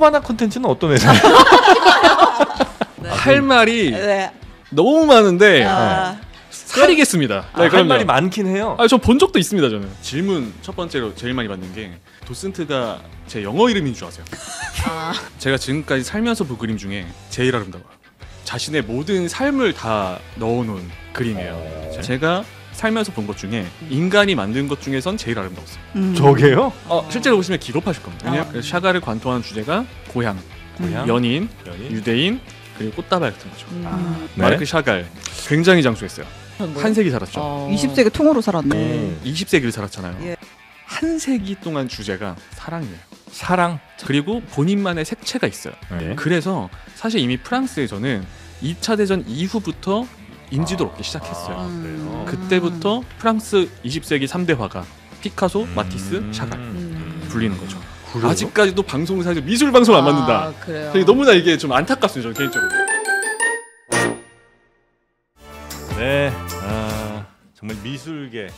코바나 콘텐츠는 어떤 회사예요? 네. 할 말이 네. 너무 많은데 아, 사리겠습니다. 네, 할 그럼요. 말이 많긴 해요. 저 본 적도 있습니다. 저는 질문 첫 번째로 제일 많이 받는 게 도슨트가 제 영어 이름인 줄 아세요? 아. 제가 지금까지 살면서 본 그림 중에 제일 아름다워요. 자신의 모든 삶을 다 넣어놓은 그림이에요. 제가 살면서 본 것 중에 인간이 만든 것 중에선 제일 아름다웠어요. 저게요? 실제로 보시면 기겁하실 겁니다. 왜냐면 그래서 샤갈을 관통하는 주제가 고향, 연인, 유대인, 그리고 꽃다발 같은 거죠. 네. 마르크 샤갈 굉장히 장수했어요. 한 세기 살았죠. 20세기 통으로 살았네. 20세기를 살았잖아요. 예. 한 세기 동안 주제가 사랑이에요. 사랑. 그리고 본인만의 색채가 있어요. 네. 그래서 사실 이미 프랑스에서는 2차 대전 이후부터 인지도를 얻기 시작했어요. 그래요? 그때부터 프랑스 20세기 3대 화가 피카소, 마티스, 샤갈 불리는 거죠. 그래요? 아직까지도 방송을 사실 미술 방송 안 맞는다. 그래요. 되게 너무나 이게 좀 안타깝습니다. 저는 개인적으로. 네, 정말 미술계,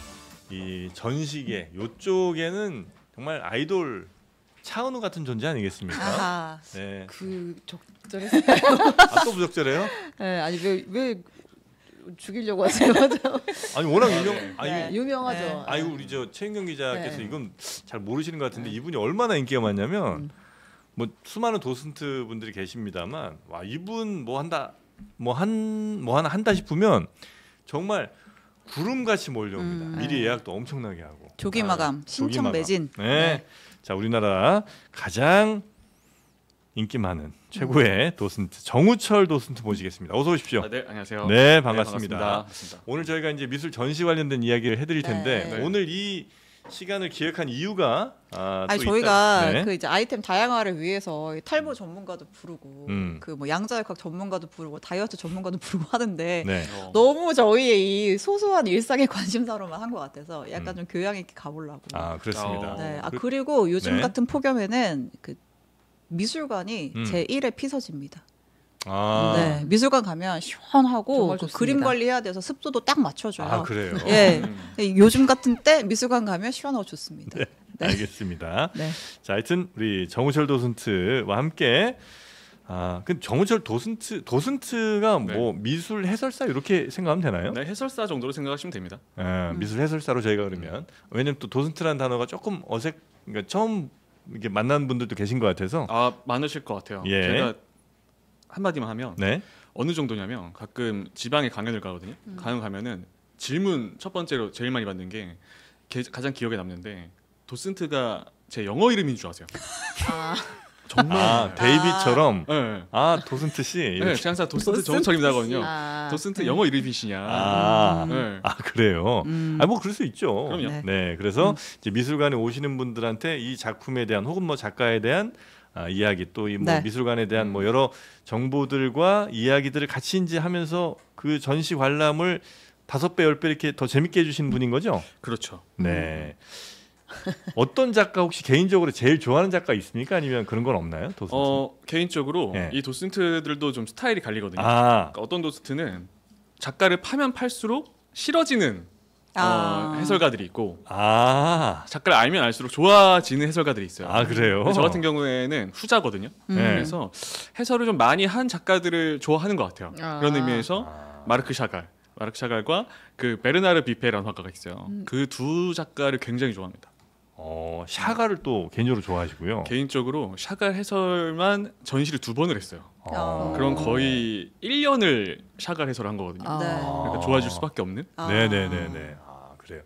이 전시계 요쪽에는 정말 아이돌 차은우 같은 존재 아니겠습니까? 아하. 네. 그 적절했어요. 또 부적절해요? 네, 아니 왜 죽이려고 하세요? 아니 워낙 유명, 네, 유명하죠. 네. 아이고 우리 저 최인경 기자께서 네. 이건 잘 모르시는 것 같은데 이분이 얼마나 인기가 많냐면 뭐 수많은 도슨트 분들이 계십니다만 와 이분 뭐 한다 뭐 하나 한다 싶으면 정말 구름같이 몰려옵니다. 미리 예약도 엄청나게 하고 조기 마감, 신청 조기 매진. 마감. 네. 자 우리나라 가장 인기 많은 최고의 도슨트 정우철 도슨트 모시겠습니다. 어서 오십시오. 네, 안녕하세요. 네, 반갑습니다. 반갑습니다. 오늘 저희가 이제 미술 전시 관련된 이야기를 해드릴 텐데 네. 오늘 이 시간을 기획한 이유가 아니 또 저희가 있다. 네. 그 이제 아이템 다양화를 위해서 탈모 전문가도 부르고 그 뭐 양자역학 전문가도 부르고 다이어트 전문가도 부르고 하는데 네. 너무 저희의 이 소소한 일상의 관심사로만 한 것 같아서 약간 좀 교양 있게 가보려고. 아 그렇습니다. 네. 그리고 요즘 네. 같은 폭염에는 그 미술관이 제1의 피서지입니다. 아, 네, 미술관 가면 시원하고 정말 그 좋습니다. 그림 관리해야 돼서 습도도 딱 맞춰줘요. 아 그래요. 예, 요즘 같은 때 미술관 가면 시원하고 좋습니다. 네. 알겠습니다. 네. 자, 하여튼 우리 정우철 도슨트와 함께 그 정우철 도슨트가 네. 뭐 미술 해설사 이렇게 생각하면 되나요? 네, 해설사 정도로 생각하시면 됩니다. 미술 해설사로 저희가 그러면 왜냐면 또 도슨트라는 단어가 조금 그러니까 처음 이렇게 만나는 분들도 계신 것 같아서 많으실 것 같아요. 예. 제가 한마디만 하면 네. 어느 정도냐면 가끔 지방에 강연을 가거든요. 강연 가면은 질문 첫 번째로 제일 많이 받는 게 가장 기억에 남는데 도슨트가 제 영어 이름인 줄 아세요? 정말. 데이비처럼 네. 도슨트 씨 네, 이렇게. 제가 항상 도슨트 정우철입니다 하거든요. 도슨트 영어 이름이시냐. 네. 그래요. 뭐 그럴 수 있죠. 그럼요. 네. 네, 그래서 이제 미술관에 오시는 분들한테 이 작품에 대한 혹은 뭐 작가에 대한 이야기 또 이 뭐 네. 미술관에 대한 뭐 여러 정보들과 이야기들을 같이 이제 하면서 그 전시 관람을 5배, 10배 이렇게 더 재밌게 해주시는 분인 거죠? 그렇죠. 네. 어떤 작가 혹시 개인적으로 제일 좋아하는 작가 있습니까? 아니면 그런 건 없나요? 도슨트? 개인적으로 네. 이 도슨트들도 좀 스타일이 갈리거든요. 아, 그러니까 어떤 도슨트는 작가를 파면 팔수록 싫어지는 해설가들이 있고 작가를 알면 알수록 좋아지는 해설가들이 있어요. 그래요? 근데 저 같은 경우에는 후자거든요. 네. 그래서 해설을 좀 많이 한 작가들을 좋아하는 것 같아요. 그런 의미에서 마르크 샤갈과 그 베르나르 비페라는 화가가 있어요. 그 두 작가를 굉장히 좋아합니다. 샤가를 또 개인적으로 좋아하시고요. 개인적으로 샤갈 해설만 전시를 2번을 했어요. 그럼 거의 1년을 샤갈 해설을 한 거거든요. 네. 그러니까 좋아질 수밖에 없는. 네네네네. 그래요.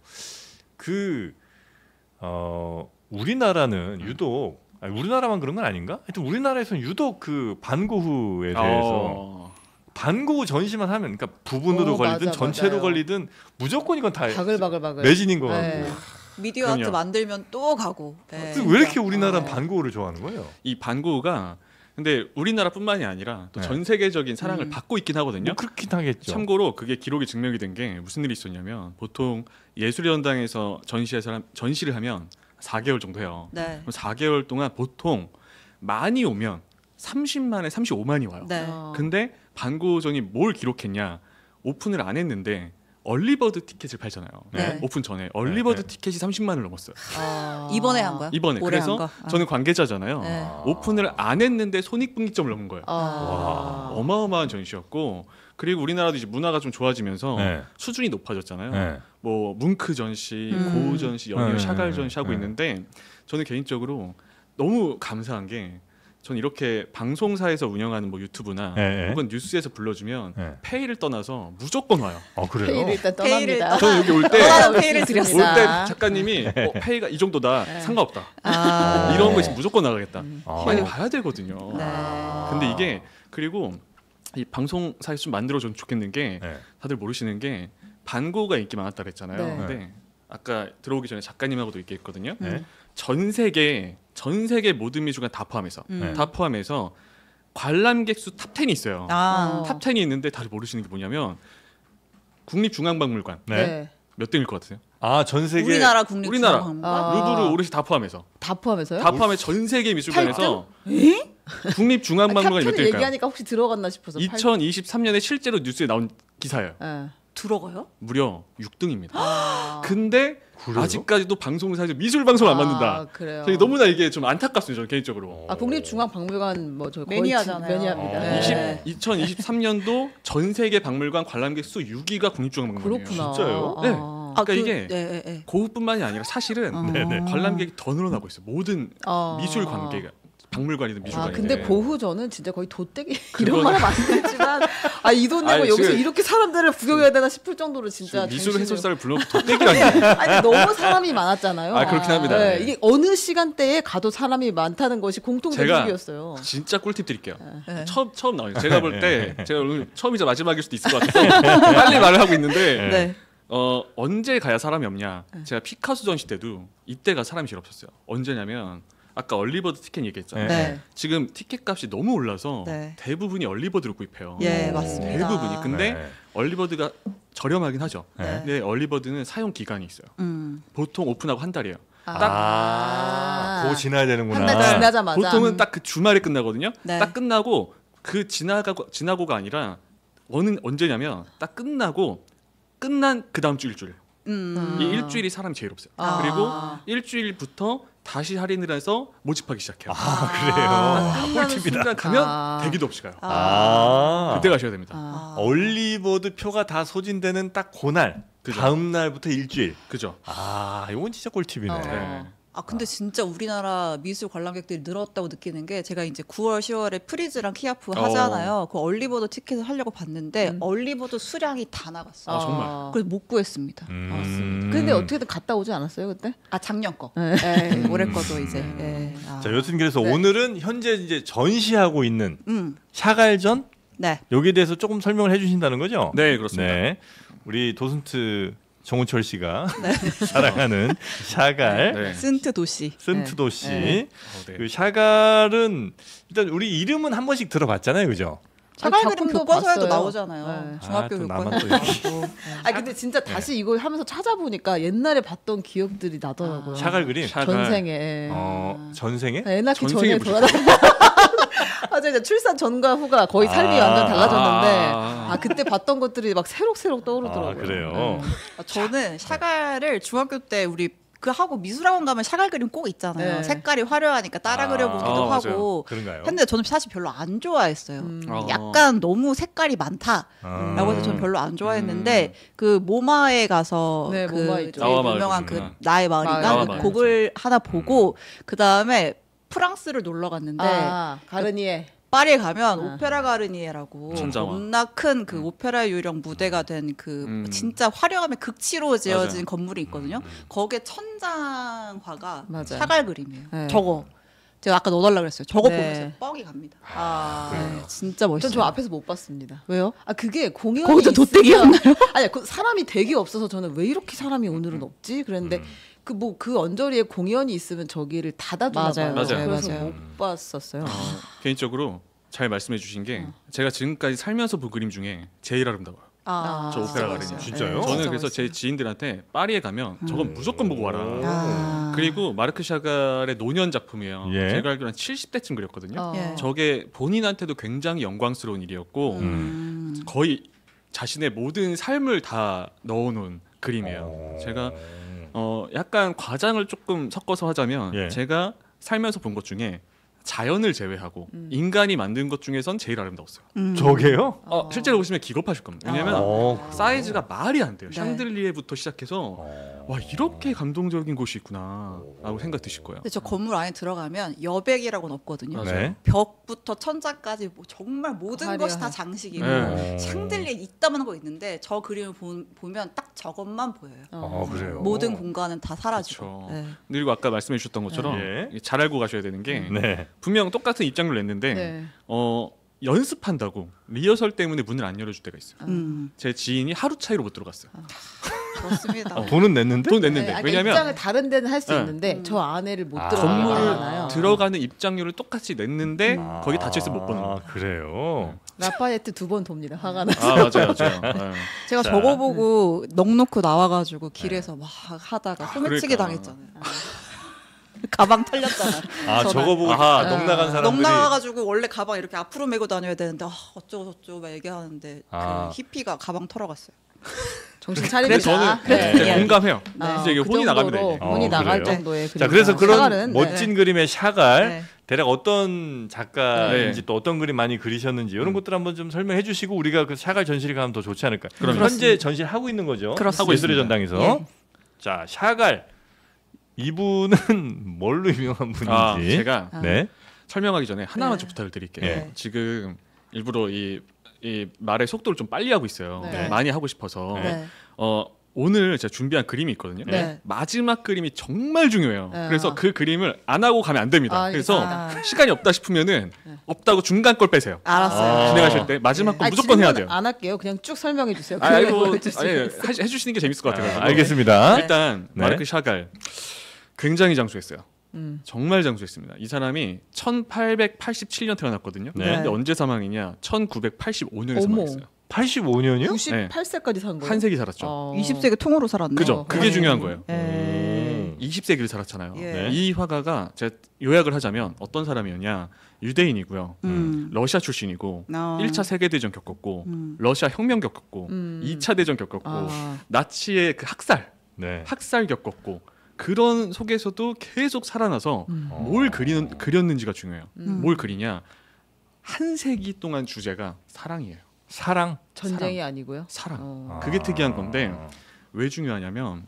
우리나라는 유독 우리나라만 그런 건 아닌가? 하여튼 우리나라에서는 유독 그 반고흐에 대해서 반고흐 전시만 하면 그러니까 부분으로 걸리든 맞아, 전체로 맞아요. 걸리든 무조건 이건 다 바글바글. 매진인 거 같고. 네. 미디어 그럼요. 아트 만들면 또 가고. 네. 왜 이렇게 우리나라는 반고흐를 좋아하는 거예요? 이 반고흐가 근데 우리나라뿐만이 아니라 또 네. 전 세계적인 사랑을 받고 있긴 하거든요. 뭐 그렇긴 하겠죠. 참고로 그게 기록이 증명이 된 게 무슨 일이 있었냐면 보통 예술연당에서 전시를 하면 4개월 정도 해요. 네. 그럼 4개월 동안 보통 많이 오면 30만에 35만이 와요. 네. 근데 반고전이 뭘 기록했냐? 오픈을 안 했는데 얼리버드 티켓을 팔잖아요. 네. 오픈 전에 얼리버드 티켓이 30만을 넘었어요. 이번에 한 거야? 이번에. 올해 그래서 한 거? 저는 관계자잖아요. 네. 오픈을 안 했는데 손익분기점을 넘은 거예요. 와. 어마어마한 전시였고 그리고 우리나라도 이제 문화가 좀 좋아지면서 네. 수준이 높아졌잖아요. 네. 뭐 뭉크 전시, 고우 전시, 연이어 샤갈 전시 하고 있는데 저는 개인적으로 너무 감사한 게 저는 이렇게 방송사에서 운영하는 뭐 유튜브나 네. 혹은 뉴스에서 불러주면 네. 페이를 떠나서 무조건 와요. 그래요? 페이를 일단 페이를 떠납니다. 저는 여기 올 때 떠나는 페이를 드렸어. 올 때 작가님이 페이가 이 정도다 상관없다 이런 거 있으면 무조건 나가겠다 빨리 봐야 되거든요. 네. 근데 이게 그리고 이 방송사에서 좀 만들어줬으면 좋겠는 게 네. 다들 모르시는 게 반고가 인기 많았다 그랬잖아요. 네. 근데 아까 들어오기 전에 작가님하고도 얘기했거든요. 네. 전 세계 모든 미술관 다 포함해서 네. 다 포함해서 관람객 수 탑 10이 있어요. 탑 10이 있는데 다들 모르시는 게 뭐냐면 국립중앙박물관 네. 몇 등일 것 같으세요? 전 세계 우리나라 국립 우리나라. 국립박물관? 루브르 오롯이 다 포함해서 다 포함해서요? 다 포함해 전 세계 미술관에서 국립중앙박물관이 몇 탑10을 등일까요? 얘기하니까 혹시 들어갔나 싶어서 2023년에 실제로 뉴스에 나온 기사예요. 예. 들어가요? 무려 6등입니다. 아. 근데 그래요? 아직까지도 방송사에서 미술 방송을 안 만든다. 그래요. 저희 너무나 이게 좀 안타깝습니다. 저는 개인적으로. 국립중앙박물관 뭐 저 거의 매니아잖아요. 매니아입니다. 네. 2023년도 전 세계 박물관 관람객 수 6위가 국립중앙박물관이에요. 그렇구나. 진짜요? 네. 아. 그러니까 이게 네, 네. 고흐뿐만이 아니라 사실은 네네. 관람객이 더 늘어나고 있어요. 모든 미술 관계가 박물관이든 미술관이든. 근데 고흐 저는 진짜 거의 도떼기 그건- 이런 말을 많이 했지만 이 돈 내고 아니, 여기서 지금- 이렇게 사람들을 구경해야 되나 싶을 정도로 진짜 미술 정신을- 해설사를 불러놓고 덧대기라니. 아니 너무 사람이 많았잖아요. 그렇긴 합니다. 네, 네. 이게 어느 시간대에 가도 사람이 많다는 것이 공통 제가 대목이었어요. 진짜 꿀팁 드릴게요. 네. 처음 나와요. 제가 볼 때 제가 오늘 처음이자 마지막일 수도 있을 것 같아서 빨리 말을 하고 있는데 네. 언제 가야 사람이 없냐? 제가 피카소 전시 때도 이때가 사람이 제일 없었어요. 언제냐면 아까 얼리버드 티켓 얘기했잖아요. 네. 지금 티켓 값이 너무 올라서 네. 대부분이 얼리버드로 구입해요. 예, 맞습니다. 대부분이. 근데 네. 얼리버드가 저렴하긴 하죠. 네. 근데 얼리버드는 사용 기간이 있어요. 보통 오픈하고 한 달이에요. 그거 지나야 되는구나. 한 달 지나자마자 보통은 딱 그 주말에 끝나거든요. 네. 딱 끝나고 그 지나고가 아니라 언제냐면 딱 끝난 그 다음 주 일주일. 이 일주일이 사람이 제일 없어요. 아. 그리고 일주일부터 다시 할인을 해서 모집하기 시작해요. 그래요. 끝나는 꿀팁이다. 순간 가면 대기도 없이 가요. 그때 가셔야 됩니다. 얼리버드 표가 다 소진되는 딱 그날 그죠. 다음 날부터 일주일. 그죠? 이건 진짜 꿀팁이네. 네. 근데 진짜 우리나라 미술 관람객들이 늘었다고 느끼는 게 제가 이제 9월, 10월에 프리즈랑 키아프 하잖아요. 그 얼리버드 티켓을 하려고 봤는데 얼리버드 수량이 다 나갔어요. 정말? 그래서 못 구했습니다. 근데 어떻게든 갔다 오지 않았어요 그때? 작년 거. 네. 네, 올해 거도 이제. 자, 여튼 그래서 네. 오늘은 현재 이제 전시하고 있는 샤갈전 네. 여기에 대해서 조금 설명을 해주신다는 거죠? 네, 그렇습니다. 네, 우리 도슨트 정우철 씨가 사랑하는 샤갈 네. 쓴트 도시. 쓴트도 씨. 네. 네. 그 샤갈은 일단 우리 이름은 한 번씩 들어봤잖아요, 그죠? 샤갈 그림 작품도 교과서에도 봤어요. 나오잖아요. 네. 중학교 또 나만 교과서에도 나오고. 근데 진짜 다시 이걸 하면서 찾아보니까 옛날에 봤던 기억들이 나더라고요. 샤갈 그림. 전생에. 전생에? 애 낳기 전생에 전에 돌아다니. 진짜 출산 전과 후가 거의 삶이 완전 달라졌는데 그때 봤던 것들이 막 새록새록 떠오르더라고요. 그래요. 저는 샤갈을 중학교 때 우리 그 하고 미술학원 가면 샤갈 그림 꼭 있잖아요. 네. 색깔이 화려하니까 따라 그려보기도 맞아요. 하고. 그런가요? 근데 저는 사실 별로 안 좋아했어요. 어. 약간 너무 색깔이 많다라고 해서 저는 별로 안 좋아했는데 그 모마에 가서 네, 그 모마 제일 있죠. 나와 마을 유명한 그 그림이구나. 나의 마을인가 나의 그 마을. 곡을 하나 보고 그 다음에 프랑스를 놀러 갔는데 가르니에. 파리에 가면 오페라 가르니에라고 천장화. 겁나 큰 그 오페라 유령 무대가 된 그 진짜 화려함의 극치로 지어진 맞아요. 건물이 있거든요. 거기에 천장화가 맞아요. 샤갈 그림이에요. 네. 저거 제가 아까 넣어달라 그랬어요. 저거 네. 보면서 뻑이 갑니다. 네, 진짜 멋있어요. 전 저 앞에서 못 봤습니다. 왜요? 그게 공연이 거기서 있으면 돗대기였나요? 아니 그 사람이 되게 없어서 저는 왜 이렇게 사람이 오늘은 없지? 그랬는데 그 언저리에 공연이 있으면 저기를 닫아주나 봐요. 맞아요. 그래서 맞아요. 못 봤었어요. 개인적으로 잘 말씀해 주신 게 제가 지금까지 살면서 본 그림 중에 제일 아름다워요. 진짜 저 오페라 멋있어요. 가르니. 진짜요? 저는 진짜 그래서 제 지인들한테 파리에 가면 저건 무조건 보고 와라. 네. 그리고 마르크 샤갈의 노년 작품이에요. 예. 제가 알기로 한 70대쯤 그렸거든요. 어. 예. 저게 본인한테도 굉장히 영광스러운 일이었고 거의 자신의 모든 삶을 다 넣어놓은 그림이에요. 제가 약간 과장을 조금 섞어서 하자면 예. 제가 살면서 본 것 중에 자연을 제외하고 인간이 만든 것 중에선 제일 아름다웠어요. 저게요? 실제로 보시면 기겁하실 겁니다. 왜냐하면 사이즈가 말이 안 돼요. 네. 샹들리에부터 시작해서 와 이렇게 감동적인 곳이 있구나라고 생각 드실 거예요. 근데 저 건물 안에 들어가면 여백이라고는 없거든요. 네. 벽부터 천장까지 뭐 정말 모든 화려해. 것이 다 장식이고 네. 샹들리에 이따만한 거 있는데 저 그림을 보면 딱 저것만 보여요. 그래요. 모든 공간은 다 사라지고. 그렇죠. 네. 그리고 아까 말씀해 주셨던 것처럼 네. 잘 알고 가셔야 되는 게 네. 분명 똑같은 입장료를 냈는데 네. 연습한다고 리허설 때문에 문을 안 열어줄 때가 있어요. 제 지인이 하루 차이로 못 들어갔어요. 그렇습니다. 돈은 냈는데? 돈 냈는데 아니, 왜냐하면 입장을 다른 데는 할 수 네. 있는데 저 안에를 못 아. 들어가는 게 건물을 많아요. 들어가는 입장료를 똑같이 냈는데 거기 닫혀 있으면 못 보는 거예요. 그래요. 라파에트 2번 돕니다. 화가 나. 맞아요. 네. 제가 자. 저거 보고 넉넉히 나와가지고 길에서 막 하다가 소매치기 그러니까. 당했잖아요. 가방 털렸잖아요. 저거 보고 아하. 넉 나간 넉 사람들이 나와가지고 원래 가방 이렇게 앞으로 메고 다녀야 되는데 어쩌고 저쩌고 막 얘기하는데 아. 그 히피가 가방 털어갔어요. 정신 그래서 차립니다. 저는 네. 이제 공감해요. 네. 이제 이게 그 혼이 나갑니다. 정도로 이게. 혼이 나갈 그래요? 정도의 자, 그래서 그런 샤갈은, 멋진 그림의 샤갈 네. 대략 어떤 작가인지 네. 또 어떤 그림 많이 그리셨는지 이런 것들 한번 좀 설명해 주시고 우리가 그 샤갈 전시를 가면 더 좋지 않을까. 그럼요. 현재 전시를 하고 있는 거죠. 그렇습니다. 하고 예술의 전당에서. 예. 자, 샤갈 이분은 뭘로 유명한 분인지. 제가 네. 설명하기 전에 하나만 네. 좀 부탁을 드릴게요. 네. 지금 일부러 이 말의 속도를 좀 빨리 하고 있어요. 네. 많이 하고 싶어서. 네. 오늘 제가 준비한 그림이 있거든요. 네. 마지막 그림이 정말 중요해요. 네. 그래서 그 그림을 안 하고 가면 안 됩니다. 그래서 알겠습니다. 시간이 없다 싶으면은 없다고 중간 걸 빼세요. 알았어요. 진행하실 때 마지막 건 무조건 해야 돼요. 안 할게요. 그냥 쭉 설명해 주세요. 해주시는 게 재밌을 것 같아요. 알겠습니다. 일단 네. 마르크 샤갈 굉장히 장수했어요. 정말 장수했습니다. 이 사람이 1887년 태어났거든요. 네. 근데 언제 사망이냐? 1985년에 어머. 사망했어요. 85년이요? 98세까지 산 거예요. 한 세기 살았죠. 20세기 통으로 살았네. 그죠? 그게 네. 중요한 거예요. 네. 20세기를 살았잖아요. 예. 네. 이 화가가 제가 요약을 하자면 어떤 사람이었냐? 유대인이고요. 러시아 출신이고 1차 세계대전 겪었고 러시아 혁명 겪었고 2차 대전 겪었고 나치의 그 네. 학살 겪었고 그런 속에서도 계속 살아나서 뭘 그렸는지가 중요해요. 뭘 그리냐? 한 세기 동안 주제가 사랑이에요. 사랑. 전쟁이 아니고요. 사랑. 그게 특이한 건데 왜 중요하냐면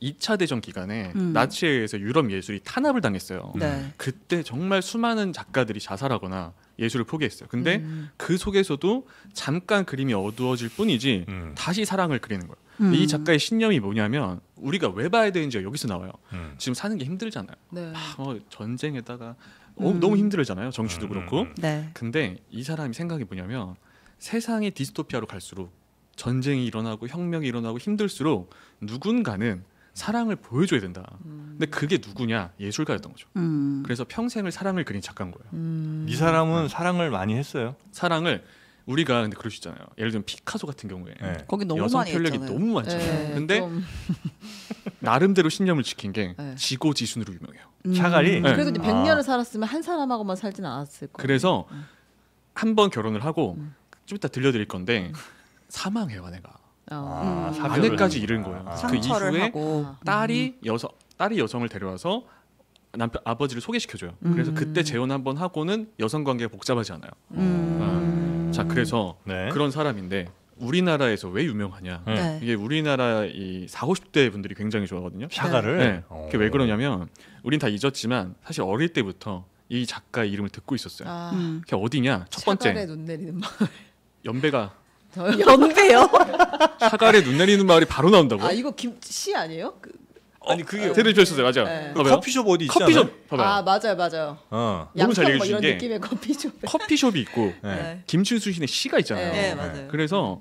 2차 대전 기간에 나치에 의해서 유럽 예술이 탄압을 당했어요. 네. 그때 정말 수많은 작가들이 자살하거나 예술을 포기했어요. 근데 그 속에서도 잠깐 그림이 어두워질 뿐이지 다시 사랑을 그리는 거예요. 이 작가의 신념이 뭐냐면 우리가 왜 봐야 되는지가 여기서 나와요. 지금 사는 게 힘들잖아요. 네. 전쟁에다가 너무 힘들잖아요. 정치도 그렇고. 네. 근데 이 사람이 생각이 뭐냐면 세상이 디스토피아로 갈수록 전쟁이 일어나고 혁명이 일어나고 힘들수록 누군가는 사랑을 보여줘야 된다. 근데 그게 누구냐? 예술가였던 거죠. 그래서 평생을 사랑을 그린 작가인 거예요. 이 사람은 사랑을 많이 했어요. 사랑을 우리가 근데 그럴 수 있잖아요. 예를 들면 피카소 같은 경우에 네. 거기 너무 여성 많이 편력이 했잖아요. 너무 많잖아요. 네, 근데 좀. 나름대로 신념을 지킨 게 네. 지고지순으로 유명해요. 샤갈이. 네. 그래도 이제 100년을 살았으면 한 사람하고만 살진 않았을 거예요. 그래서 한 번 결혼을 하고 좀 이따 들려드릴 건데 사망해요 아내가. 사별을 아내까지 하는구나. 잃은 거예요. 그 상처를 이후에 하고 딸이 여성을 데려와서 남편 아버지를 소개시켜줘요. 그래서 그때 재혼 한번 하고는 여성 관계가 복잡하지 않아요. 자 그래서 네. 그런 사람인데 우리나라에서 왜 유명하냐? 네. 네. 이게 우리나라 이 40, 50대 분들이 굉장히 좋아하거든요. 샤갈을. 네. 그게 왜 그러냐면 우린 다 잊었지만 사실 어릴 때부터 이 작가의 이름을 듣고 있었어요. 아, 그게 어디냐? 첫 샤갈에 번째 눈 내리는 마 연배가 연배요? 샤갈에 눈 내리는 마을이 바로 나온다고. 아 이거 김씨 아니에요? 아니 그게 세대 주셨어요, 맞아요. 네. 그 봐봐요. 커피숍 어디 있잖아요. 커피숍 봐봐요. 아 맞아요. 너무 잘 양평 뭐 읽으신 이런 게 느낌의 커피숍. 커피숍이 있고 네. 김춘수 씨의 시가 있잖아요. 네, 맞아요. 그래서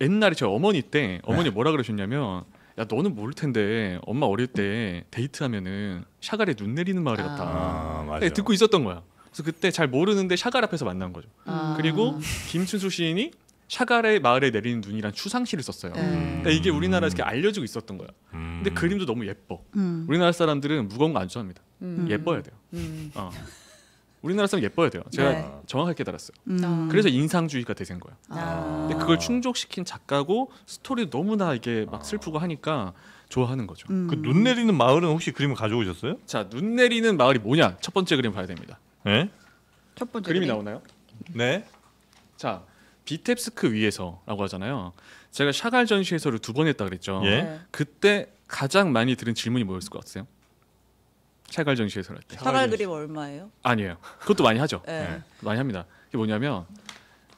옛날에 저희 어머니 때 어머니 뭐라 그러셨냐면 야 너는 모를 텐데 엄마 어릴 때 데이트하면은 샤갈에 눈 내리는 마을에 갔다. 아, 맞아. 네, 듣고 있었던 거야. 그래서 그때 잘 모르는데 샤갈 앞에서 만난 거죠. 아. 그리고 김춘수 시인이 샤갈의 마을에 내리는 눈이란 추상시를 썼어요. 그러니까 이게 우리나라에서 이렇게 알려지고 있었던 거야. 근데 그림도 너무 예뻐. 우리나라 사람들은 무거운 거 안 좋아합니다. 예뻐야 돼요. 어. 우리나라 사람 예뻐야 돼요. 제가 네. 정확하게 깨달았어요. 음. 그래서 인상주의가 대세인 거예요. 아. 근데 그걸 충족시킨 작가고 스토리 너무나 이게 막 슬프고 하니까 좋아하는 거죠. 그 눈 내리는 마을은 혹시 그림을 가져오셨어요? 자, 눈 내리는 마을이 뭐냐? 첫 번째 그림 봐야 됩니다. 네. 첫 번째 그림이 그림? 나오나요? 네. 자, 비텝스크 위에서라고 하잖아요. 제가 샤갈 전시회서를 2번 했다 그랬죠. 예. 네. 그때 가장 많이 들은 질문이 뭐였을 것 같으세요? 샤갈 전시회서를 할 때. 사갈 그림 얼마예요? 아니에요. 그것도 많이 하죠. 네. 네. 많이 합니다. 이게 뭐냐면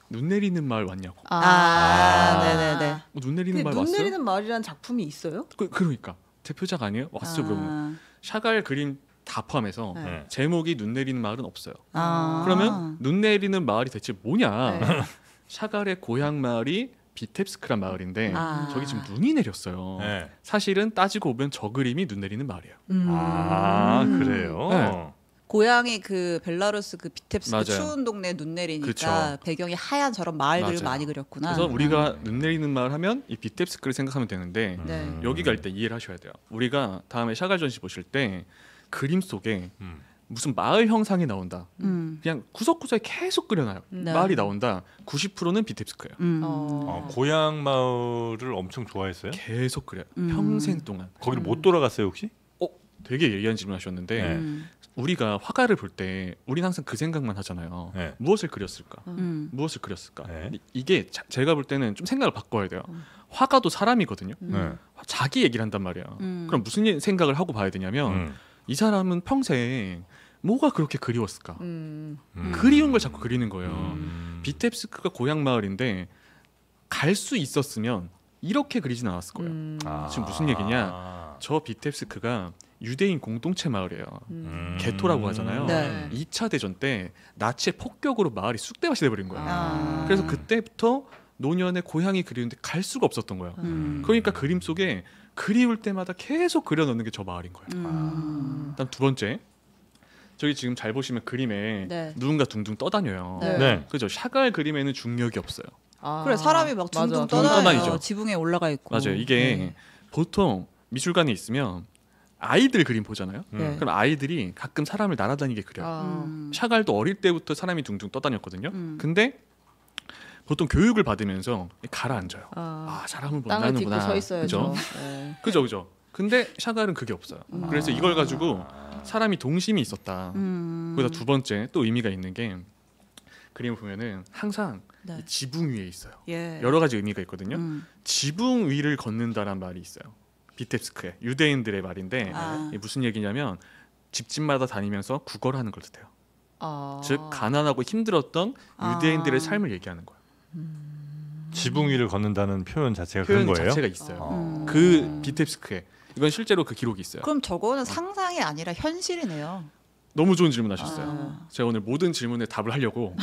눈 내리는 마을 왔냐고. 네네네. 눈 내리는 근데 마을 눈 왔어요? 내리는 말이라는 작품이 있어요? 그러니까 대표작 아니에요? 왔어요 그러면. 샤갈 그림 다 포함해서 네. 네. 제목이 눈 내리는 마을은 없어요. 아. 그러면 눈 내리는 마을이 대체 뭐냐? 네. 샤갈의 고향 마을이 비텝스크란 마을인데 아. 저기 지금 눈이 내렸어요. 네. 사실은 따지고 보면 저 그림이 눈 내리는 마을이에요. 아 그래요. 네. 고향이 그 벨라루스 그 비텝스크 맞아요. 추운 동네 눈 내리니까 그쵸. 배경이 하얀 저런 마을들을 맞아요. 많이 그렸구나. 그래서 우리가 눈 내리는 마을 하면 이 비텝스크를 생각하면 되는데 네. 여기가 일단 이해를 하셔야 돼요. 우리가 다음에 샤갈 전시 보실 때 그림 속에 음. 무슨 마을 형상이 나온다. 음. 그냥 구석구석에 계속 그려놔요. 네. 마을이 나온다. 90%는 비텝스크예요. 고향 마을을 엄청 좋아했어요? 계속 그려요. 음. 평생 동안. 거기를 못 돌아갔어요 혹시? 되게 예리한 질문하셨는데 네. 우리가 화가를 볼 때 우리는 항상 그 생각만 하잖아요. 네. 무엇을 그렸을까? 음. 무엇을 그렸을까? 네. 근데 이게 제가 볼 때는 좀 생각을 바꿔야 돼요. 화가도 사람이거든요. 네. 자기 얘기를 한단 말이야. 음. 그럼 무슨 생각을 하고 봐야 되냐면 음. 이 사람은 평생 뭐가 그렇게 그리웠을까? 음. 그리운 걸 자꾸 그리는 거예요. 음. 비텝스크가 고향 마을인데 갈 수 있었으면 이렇게 그리진 않았을 거예요. 아. 지금 무슨 얘기냐? 저 비텝스크가 유대인 공동체 마을이에요. 음. 게토라고 하잖아요. 네. 2차 대전 때 나치의 폭격으로 마을이 쑥대밭이 돼버린 거예요. 아. 그래서 그때부터 노년의 고향이 그리운데 갈 수가 없었던 거예요. 그러니까 그림 속에 그리울 때마다 계속 그려넣는 게 저 마을인 거예요. 그다음 두 번째, 저기 지금 잘 보시면 그림에 네. 누군가 둥둥 떠다녀요. 네. 네. 그죠? 샤갈 그림에는 중력이 없어요. 그래 사람이 막 둥둥 둥둥 떠다녀요. 떠다니죠. 지붕에 올라가 있고. 맞아요. 이게 보통 미술관에 있으면 아이들 그림 보잖아요. 네. 그럼 아이들이 가끔 사람을 날아다니게 그려요. 샤갈도 어릴 때부터 사람이 둥둥 떠다녔거든요. 근데 보통 교육을 받으면서 가라앉아요. 아, 사람을 못 땅을 딛고 나는구나. 서 있어야죠. 그죠? 네. 그죠. 근데 샤갈은 그게 없어요. 그래서 이걸 가지고 사람이 동심이 있었다. 거기다 두 번째 또 의미가 있는 게 그림을 보면은 항상 네. 이 지붕 위에 있어요. 예. 여러 가지 의미가 있거든요. 음. 지붕 위를 걷는다란 말이 있어요. 비텝스크의 유대인들의 말인데 아. 이게 무슨 얘기냐면 집집마다 다니면서 구걸을 하는 걸 뜻해요. 즉 가난하고 힘들었던 유대인들의 아. 삶을 얘기하는 거예요. 지붕 위를 걷는다는 표현 자체가 표현 그런 거예요? 자체가 있어요. 음. 그 비텝스크에 이건 실제로 그 기록이 있어요. 그럼 저거는 상상이 아니라 현실이네요. 너무 좋은 질문하셨어요. 아. 제가 오늘 모든 질문에 답을 하려고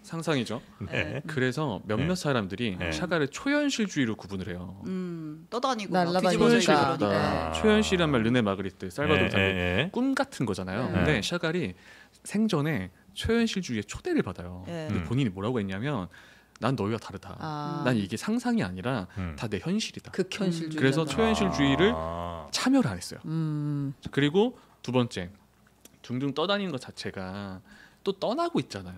상상이죠. 네. 그래서 몇몇 네. 사람들이 네. 샤갈을 초현실주의로 구분을 해요. 떠다니고 막 날라다니고 뒤집어져 있고 그러니까. 그러니까. 초현실이란 말 르네 마그리트, 살바도르 달리 예. 꿈 같은 거잖아요. 네. 근데 샤갈이 생전에 초현실주의의 초대를 받아요. 네. 근데 본인이 뭐라고 했냐면 난 너희와 다르다. 난 이게 상상이 아니라 음. 다 내 현실이다. 극현실주의. 그래서 초현실주의를 아. 참여를 안 했어요. 음. 그리고 두 번째, 둥둥 떠다니는 것 자체가 또 떠나고 있잖아요.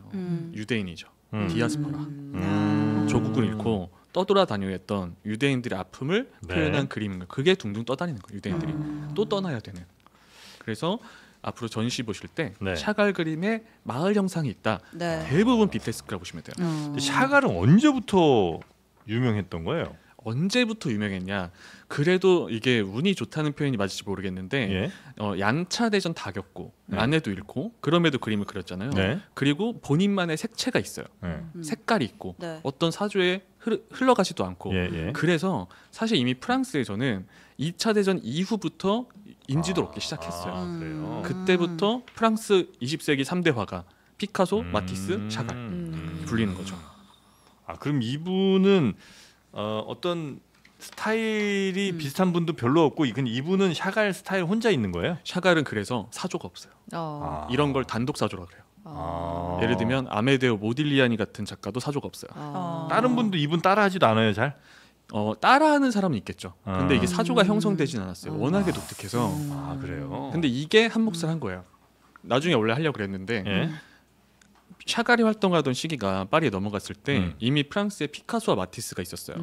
유대인이죠. 음. 디아스포라. 음. 조국을 잃고 떠돌아다녔던 유대인들의 아픔을 네. 표현한 그림인 거예요. 그게 둥둥 떠다니는 거예요. 유대인들이 또 떠나야 되는. 그래서 앞으로 전시 보실 때 네. 샤갈 그림에 마을 형상이 있다. 네. 대부분 비테스크라고 보시면 돼요. 근데 샤갈은 언제부터 유명했던 거예요? 언제부터 유명했냐? 그래도 이게 운이 좋다는 표현이 맞을지 모르겠는데 예. 양차 대전 다 겪고 네. 아내도 잃고 그럼에도 그림을 그렸잖아요. 네. 그리고 본인만의 색채가 있어요. 네. 색깔이 있고 네. 어떤 사조에 흘러가지도 않고 예, 예. 그래서 사실 이미 프랑스에서는 2차 대전 이후부터 인지도를 얻기 시작했어요. 아, 그래요. 그때부터 프랑스 20세기 3대 화가 피카소, 마티스, 샤갈 불리는 거죠. 아 그럼 이분은 어떤 스타일이 비슷한 분도 별로 없고 이분은 샤갈 스타일 혼자 있는 거예요? 샤갈은 그래서 사조가 없어요. 아. 이런 걸 단독 사조라 그래요. 아. 예를 들면 아메데오 모딜리아니 같은 작가도 사조가 없어요. 다른 분도 이분 따라하지도 않아요, 잘? 따라하는 사람은 있겠죠. 근데 이게 아. 사조가 형성되진 않았어요. 워낙에 독특해서. 아 그래요. 근데 이게 한 몫을 한 거예요. 나중에 원래 하려고 그랬는데 예. 샤갈이 활동하던 시기가 파리에 넘어갔을 때 이미 프랑스에 피카소와 마티스가 있었어요.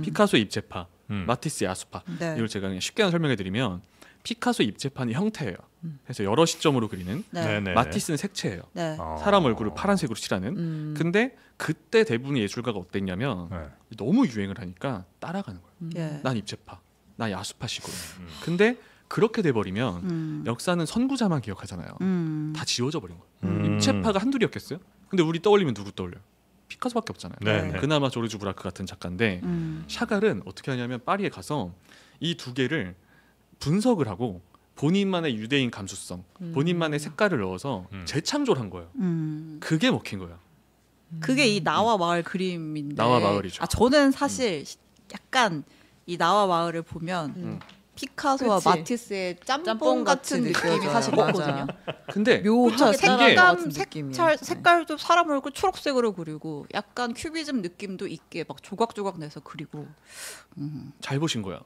피카소의 입체파, 마티스의 야수파. 네. 이걸 제가 그냥 쉽게 설명해드리면 피카소 입체파는 형태예요. 그래서 여러 시점으로 그리는. 네. 네네. 마티스는 색채예요. 네. 사람 얼굴을 파란색으로 칠하는. 근데 그때 대부분의 예술가가 어땠냐면 네. 너무 유행을 하니까 따라가는 거예요. 예. 난 입체파, 난 야수파식으로. 근데 그렇게 돼버리면 역사는 선구자만 기억하잖아요. 다 지워져 버린 거예요. 입체파가 한둘이었겠어요? 근데 우리 떠올리면 누구 떠올려요? 피카소밖에 없잖아요. 네. 그나마 조르주 브라크 같은 작가인데 샤갈은 어떻게 하냐면 파리에 가서 이 두 개를 분석을 하고 본인만의 유대인 감수성, 본인만의 색깔을 넣어서 재창조를 한 거예요. 그게 먹힌 거예요. 그게 이 나와 마을 그림인데. 나와 마을이죠. 저는 사실 약간 이 나와 마을을 보면 피카소와 그치. 마티스의 짬뽕 짬뽕 같은 같이 느낌이 느껴져요. 사실 맞아. 있거든요. 근데 묘하게 그게 따라갈 것 같은 색감, 느낌이에요. 색깔도 사람 얼굴 초록색으로 그리고 약간 큐비즘 느낌도 있게 막 조각조각 내서 그리고. 잘 보신 거야.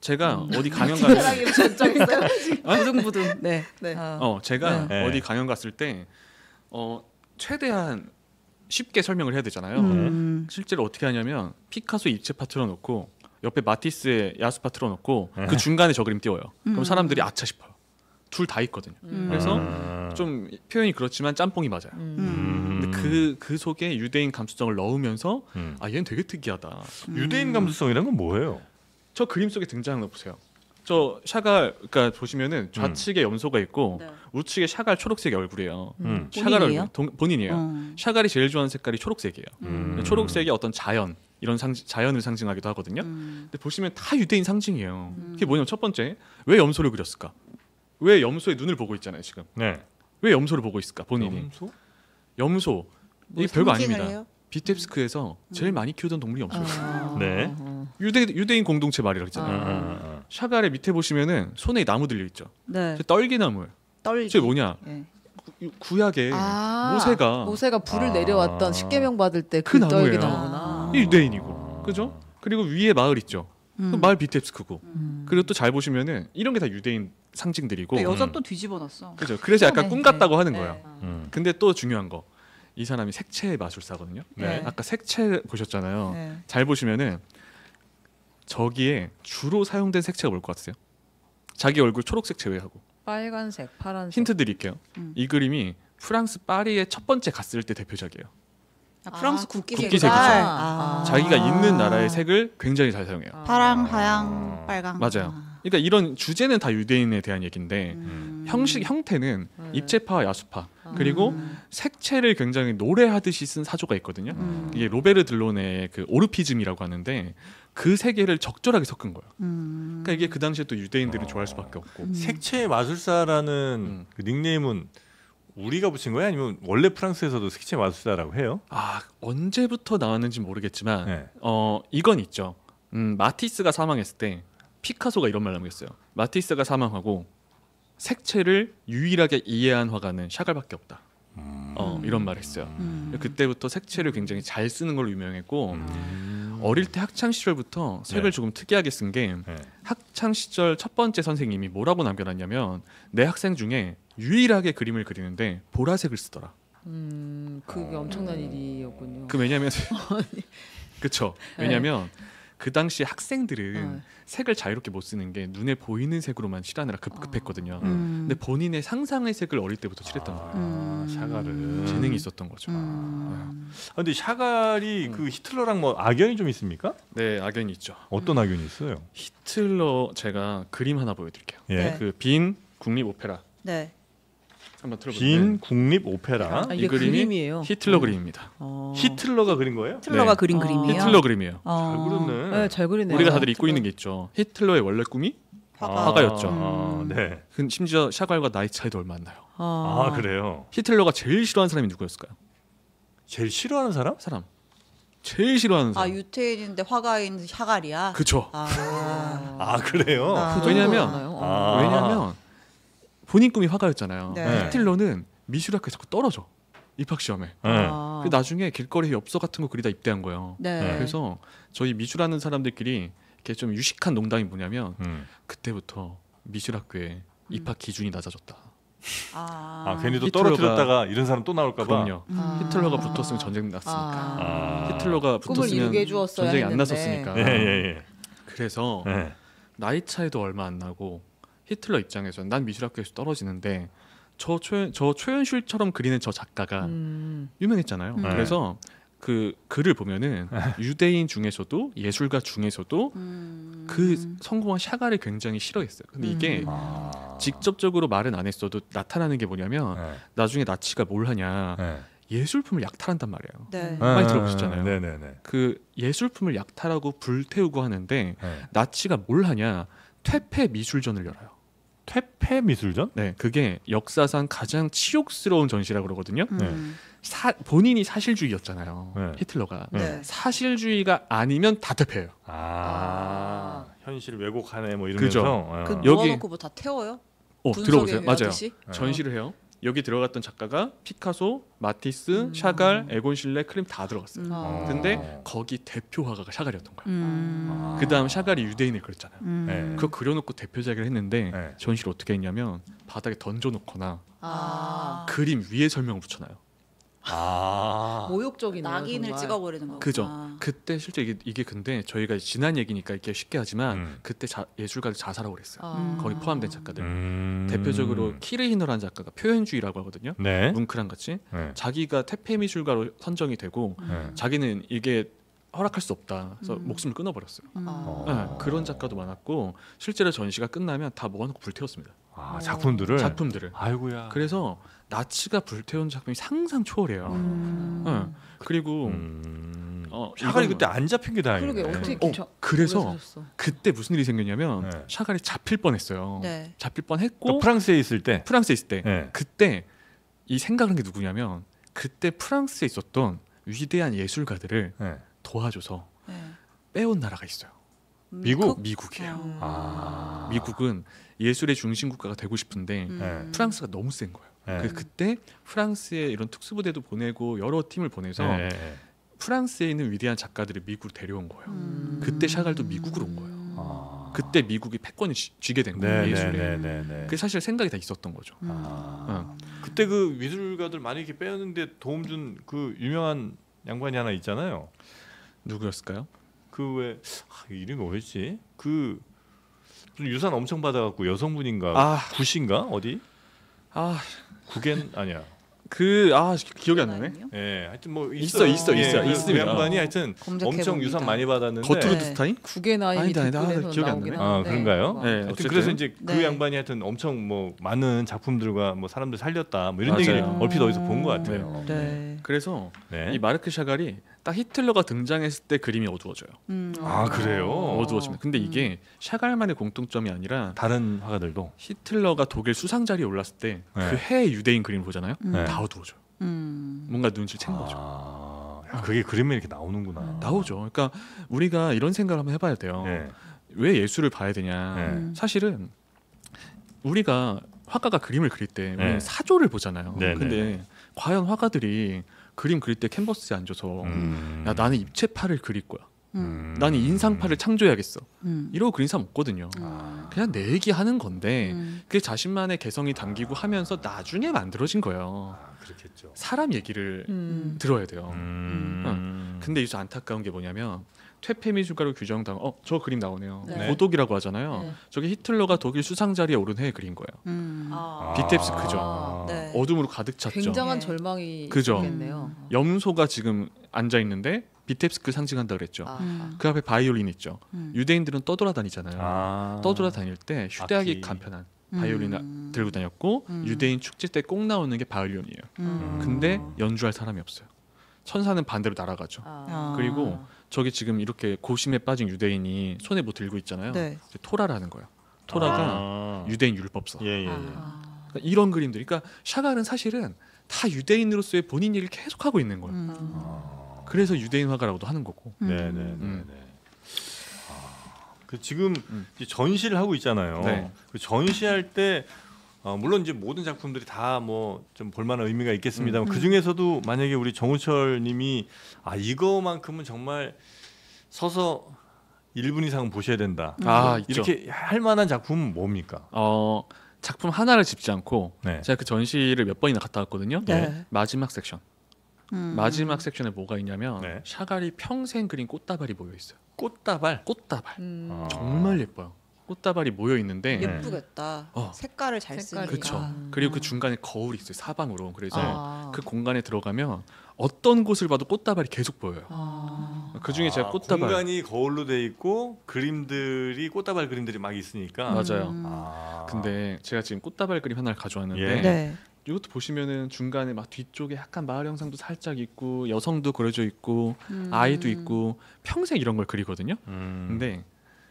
제가 어디 강연 가면 사랑이 전적있어요. 부둥부둥. 네. 네. 제가 네. 어디 강연 갔을 때 최대한 쉽게 설명을 해야 되잖아요. 실제로 어떻게 하냐면 피카소 입체파 틀어놓고 옆에 마티스의 야수파 틀어놓고 그 중간에 저 그림 띄워요. 그럼 사람들이 아차 싶어요. 둘 다 있거든요. 그래서 좀 표현이 그렇지만 짬뽕이 맞아요. 근데 그 속에 유대인 감수성을 넣으면서 아 얘는 되게 특이하다. 유대인 감수성이란 건 뭐예요? 저 그림 속에 등장하는 거 보세요. 저 샤갈 그러니까 보시면은 좌측에 염소가 있고 네. 우측에 샤갈 초록색의 얼굴이에요. 샤갈 본인이에요? 얼굴 본인이에요. 샤갈이 제일 좋아하는 색깔이 초록색이에요. 초록색이 어떤 자연 이런 자연을 상징하기도 하거든요. 근데 보시면 다 유대인 상징이에요. 그게 뭐냐면 첫 번째 왜 염소를 그렸을까? 왜 염소의 눈을 보고 있잖아요 지금. 네. 왜 염소를 보고 있을까 본인이? 염소? 염소 뭐 이게 별거 상징을 아닙니다. 해요? 비텝스크에서 제일 많이 키우던 동물이 염소예요. 네. 유대인 공동체 말이라고 했잖아요. 샤갈의 밑에 보시면은 손에 나무 들려 있죠. 네. 저 떨기나무예요. 떨기. 저 뭐냐? 예. 구약에 모세가 불을 내려왔던 십계명 받을 때 그 그 떨기 나무예요. 나무구나. 이 유대인이고, 그죠? 그리고 위에 마을 있죠. 그 마을 비텝스크고. 그리고 또 잘 보시면은 이런 게 다 유대인 상징들이고. 또 여자 또 뒤집어놨어. 그죠? 그래서 약간 꿈 같다고 하는 네. 거예요. 근데 또 중요한 거, 이 사람이 색채 마술사거든요. 네. 아까 색채 보셨잖아요. 네. 잘 보시면은 저기에 주로 사용된 색채가 뭘 것 같으세요? 자기 얼굴 초록색 제외하고. 빨간색, 파란색. 힌트 드릴게요. 이 그림이 프랑스 파리에 첫 번째 갔을 때 대표작이에요. 프랑스 국기색이다. 국기색이죠. 아. 자기가 있는 나라의 색을 굉장히 잘 사용해요. 파랑, 하양, 빨강. 맞아요. 그러니까 이런 주제는 다 유대인에 대한 얘기인데 형태는 입체파와 야수파 그리고 색채를 굉장히 노래하듯이 쓴 사조가 있거든요. 이게 로베르 들론의 그 오르피즘이라고 하는데 그 세 개를 적절하게 섞은 거예요. 그러니까 이게 그 당시에 또 유대인들은 좋아할 수밖에 없고. 색채 마술사라는 그 닉네임은 우리가 붙인 거예요? 아니면 원래 프랑스에서도 색채 마술사라고 해요? 아 언제부터 나왔는지 모르겠지만 네. 이건 있죠. 마티스가 사망했을 때 피카소가 이런 말 남겼어요. 마티스가 사망하고 색채를 유일하게 이해한 화가는 샤갈밖에 없다. 이런 말을 했어요. 그때부터 색채를 굉장히 잘 쓰는 걸로 유명했고 어릴 때 학창 시절부터 색을 네. 조금 특이하게 쓴 게 네. 학창 시절 첫 번째 선생님이 뭐라고 남겨놨냐면 내 학생 중에 유일하게 그림을 그리는데 보라색을 쓰더라. 그게 엄청난 일이었군요. 그 왜냐면 그쵸. 왜냐면 그 당시 학생들은 네. 색을 자유롭게 못 쓰는 게 눈에 보이는 색으로만 칠하느라 급급했거든요. 근데 본인의 상상의 색을 어릴 때부터 칠했던 거예요. 샤갈은 재능이 있었던 거죠. 근데 샤갈이 그 히틀러랑 뭐 악연이 좀 있습니까? 네, 악연이 있죠. 어떤 악연이 있어요? 히틀러 제가 그림 하나 보여드릴게요. 예. 네. 그 빈 국립 오페라 네. 한번 틀어보세요. 빈 국립 오페라. 아, 이 이게 그림이 그림이에요. 히틀러 그림입니다. 히틀러가 그린 거예요? 히틀러가 네. 그린 그림이에요. 히틀러 그림이에요. 잘 그렸네. 네, 잘 그리네요. 우리가 다들 잊고 있는 게 있죠. 히틀러의 원래 꿈이 화가였죠. 네. 심지어 샤갈과 나이 차이도 얼마 안 나요. 아 그래요. 히틀러가 제일 싫어하는 사람이 누구였을까요? 제일 싫어하는 사람? 사람. 제일 싫어하는 사람. 유태인인데 화가인 샤갈이야. 그쵸. 아 그래요. 왜냐면 아. 왜냐면 본인 꿈이 화가였잖아요. 네. 히틀러는 미술학교에 자꾸 떨어져. 입학 시험에. 네. 그 나중에 길거리에 엽서 같은 거 그리다 입대한 거예요. 네. 그래서 저희 미술하는 사람들끼리 이렇게 좀 유식한 농담이 뭐냐면 그때부터 미술학교에 입학 기준이 낮아졌다. 괜히 또 히틀러가- 떨어뜨렸다가 이런 사람 또 나올까봐. 그럼요. 아. 히틀러가 붙었으면 전쟁 났으니까. 아. 히틀러가 꿈을 붙었으면 이루게 해주었어야 전쟁이 안 했는데. 났었으니까. 예, 예, 그래서 예. 나이 차이도 얼마 안 나고 히틀러 입장에서는 난 미술학교에서 떨어지는데 저 초현실처럼 그리는 저 작가가 유명했잖아요. 음. 그래서 그 글을 보면은 유대인 중에서도 예술가 중에서도 그 성공한 샤갈을 굉장히 싫어했어요. 근데 이게 아. 직접적으로 말은 안 했어도 나타나는 게 뭐냐면 예. 나중에 나치가 뭘 하냐 예. 예술품을 약탈한단 말이에요. 네. 많이 들어보셨잖아요. 네네네. 그 예술품을 약탈하고 불태우고 하는데 네. 나치가 뭘 하냐 퇴폐 미술전을 열어요. 퇴폐 미술전? 네, 그게 역사상 가장 치욕스러운 전시라고 그러거든요. 네. 본인이 사실주의였잖아요. 네. 히틀러가 네. 사실주의가 아니면 다 퇴폐예요. 현실 왜곡하네 뭐 그죠. 이러면서. 그 여기- 모아놓고 뭐 다 태워요? 들어보세요. 맞아요. 분석하듯이? 전시를 해요. 여기 들어갔던 작가가 피카소, 마티스, 샤갈, 에곤 실레, 클림 다 들어갔어요. 근데 거기 대표 화가가 샤갈이었던 거예요. 그 다음 샤갈이 유대인을 그렸잖아요. 네. 그거 그려놓고 대표작을 했는데 네. 전시를 어떻게 했냐면 바닥에 던져놓거나 아. 그림 위에 설명을 붙여놔요. 모욕적이네요. 낙인을 정말. 찍어버리는 거구나. 그죠. 그때 실제 이게 근데 저희가 지난 얘기니까 이렇게 쉽게 하지만 그때 예술가들 자살하고 그랬어요. 아. 거기 포함된 작가들. 음. 대표적으로 키르히너라는 작가가 표현주의라고 하거든요. 네. 뭉크랑 같이 네. 자기가 퇴폐 미술가로 선정이 되고 네. 자기는 이게 허락할 수 없다. 그래서 목숨을 끊어버렸어요. 아. 네, 그런 작가도 많았고 실제로 전시가 끝나면 다 모아놓고 불태웠습니다. 작품들을. 작품들을. 아이고야. 그래서 나치가 불태운 작품이 상상 초월해요. 네. 그리고 샤갈이 이건- 그때 안 잡힌 게 다행이네. 그러게 어떻게 그래서 오래 사셨어? 그때 무슨 일이 생겼냐면 네. 샤갈이 잡힐 뻔했어요. 네. 잡힐 뻔했고 또 프랑스에 있을 때. 프랑스에 있을 때 네. 그때 이 생각한 게 누구냐면 그때 프랑스에 있었던 위대한 예술가들을 네. 도와줘서 네. 빼온 나라가 있어요. 미국? 미국이에요. 아. 미국은 예술의 중심 국가가 되고 싶은데 네. 프랑스가 너무 센 거예요. 네. 그때 프랑스에 이런 특수부대도 보내고 여러 팀을 보내서 네. 프랑스에 있는 위대한 작가들을 미국으로 데려온 거예요. 그때 샤갈도 미국으로 온 거예요. 아. 그때 미국이 패권을 쥐게 된 거예요. 네, 예술에. 네, 네, 네. 그게 사실 생각이 다 있었던 거죠. 아. 그때 그 미술가들 많이 이렇게 빼었는데 도움 준 그 유명한 양반이 하나 있잖아요. 누구였을까요? 그 왜 이름이 뭐였지? 그 무슨 유산 엄청 받아갖고 여성분인가? 아. 구신가 어디? 아, 구겐 아니야. 기억이 안 나네. 아니요? 예, 하여튼 뭐 있어요. 그 있습니다. 양반이 하여튼 검색해봅니다. 엄청 유산 많이 받았는데. 거트루드 스타인? 국외나이 아니다. 댓글에서 기억이 안 나오긴 나네. 아, 하는데. 그런가요? 네, 하여튼 어쨌든. 그래서 이제 그 네. 양반이 하여튼 엄청 뭐 많은 작품들과 뭐 사람들 살렸다 뭐 이런 맞아요. 얘기를 얼핏 어디서 본 것 같아요. 네. 그래서 네. 이 마르크 샤갈이 딱 히틀러가 등장했을 때 그림이 어두워져요. 아 그래요? 어두워집니다. 근데 이게 샤갈만의 공통점이 아니라 다른 화가들도. 히틀러가 독일 수상 자리에 올랐을 때 그 네. 해의 유대인 그림을 보잖아요. 네. 다 어두워져요. 뭔가 눈치를 챈 거죠. 야, 그게 그림에 이렇게 나오는구나. 나오죠. 그러니까 우리가 이런 생각을 한번 해봐야 돼요. 네. 왜 예술을 봐야 되냐? 네. 사실은 우리가 화가가 그림을 그릴 때 우리는 네. 사조를 보잖아요. 네, 근데 과연 화가들이 그림 그릴 때 캔버스에 앉아서 야 나는 입체파를 그릴 거야. 나는 인상파를 창조해야겠어. 이러고 그린 사람 없거든요. 그냥 내 얘기하는 건데 그게 자신만의 개성이 담기고 하면서 나중에 만들어진 거예요. 그렇겠죠. 사람 얘기를 들어야 돼요. 음. 근데 이제 안타까운 게 뭐냐면 퇴폐 미술가로 규정당. 저 그림 나오네요. 네. 고독이라고 하잖아요. 네. 저게 히틀러가 독일 수상 자리에 오른 해에 그린 거예요. 아. 비텝스 그죠? 네. 어둠으로 가득 찼죠. 굉장한 네. 절망이 그죠. 있겠네요. 염소가 지금 앉아 있는데 비텝스크 상징한다 그랬죠. 아. 그 앞에 바이올린 있죠. 유대인들은 떠돌아다니잖아요. 아. 떠돌아다닐 때 휴대하기 악기. 간편한 바이올린 들고 다녔고 유대인 축제 때 꼭 나오는 게 바이올린이에요. 근데 연주할 사람이 없어요. 천사는 반대로 날아가죠. 아. 그리고 저기 지금 이렇게 고심에 빠진 유대인이 손에 뭐 들고 있잖아요. 네. 이제 토라라는 거예요. 토라가 아. 유대인 율법서. 예, 예, 예. 그러니까 이런 그림들. 그러니까 샤갈은 사실은 다 유대인으로서의 본인 얘기를 계속하고 있는 거예요. 그래서 유대인 화가라고도 하는 거고. 네, 네, 네, 네. 그 지금 이제 전시를 하고 있잖아요. 네. 그 전시할 때 물론 이제 모든 작품들이 다 뭐 좀 볼만한 의미가 있겠습니다만 그 중에서도 만약에 우리 정우철님이 이거만큼은 정말 서서 1분 이상 보셔야 된다. 있죠. 이렇게 할 만한 작품은 뭡니까? 작품 하나를 짚지 않고 네. 제가 그 전시를 몇 번이나 갔다 왔거든요. 네. 마지막 섹션. 마지막 섹션에 뭐가 있냐면 네. 샤갈이 평생 그린 꽃다발이 모여 있어요. 꽃다발. 꽃다발. 아. 정말 예뻐요. 꽃다발이 모여 있는데 예쁘겠다. 색깔을 잘 색깔이. 쓰니까. 그렇죠. 그리고 그 중간에 거울이 있어요. 사방으로. 그래서 아. 그 공간에 들어가면 어떤 곳을 봐도 꽃다발이 계속 보여요. 그 중에 제가 꽃다발 공간이 거울로 돼 있고 그림들이 꽃다발 그림들이 막 있으니까. 맞아요. 아. 근데 제가 지금 꽃다발 그림 하나를 가져왔는데 예. 네. 이것도 보시면은 중간에 막 뒤쪽에 약간 마을 형상도 살짝 있고 여성도 그려져 있고 아이도 있고 평생 이런 걸 그리거든요. 근데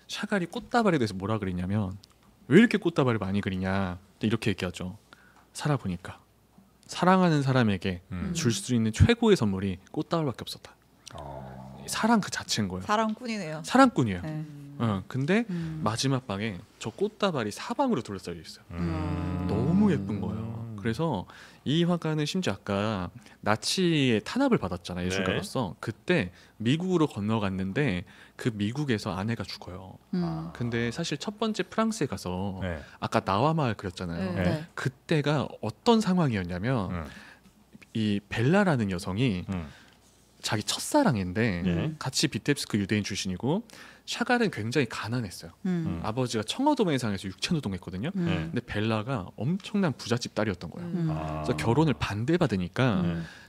샤갈이 꽃다발에 대해서 뭐라 그랬냐면 왜 이렇게 꽃다발을 많이 그리냐 이렇게 얘기하죠. 살아보니까 사랑하는 사람에게 줄 수 있는 최고의 선물이 꽃다발밖에 없었다. 사랑 그 자체인 거예요. 사랑꾼이네요. 사랑꾼이에요. 네. 근데 마지막 방에 저 꽃다발이 사방으로 둘러싸여 있어요. 너무 예쁜 거예요. 그래서 이 화가는 심지어 아까 나치의 탄압을 받았잖아요. 예술가로서. 그때 미국으로 건너갔는데 그 미국에서 아내가 죽어요. 근데 사실 첫 번째 프랑스에 가서 네. 아까 나와 마을 그렸잖아요. 네. 네. 그때가 어떤 상황이었냐면 이 벨라라는 여성이 자기 첫사랑인데 네. 같이 비텝스크 유대인 출신이고 샤갈은 굉장히 가난했어요. 아버지가 청어도매상에서 육체노동했거든요. 근데 벨라가 엄청난 부잣집 딸이었던 거예요. 그래서 결혼을 반대받으니까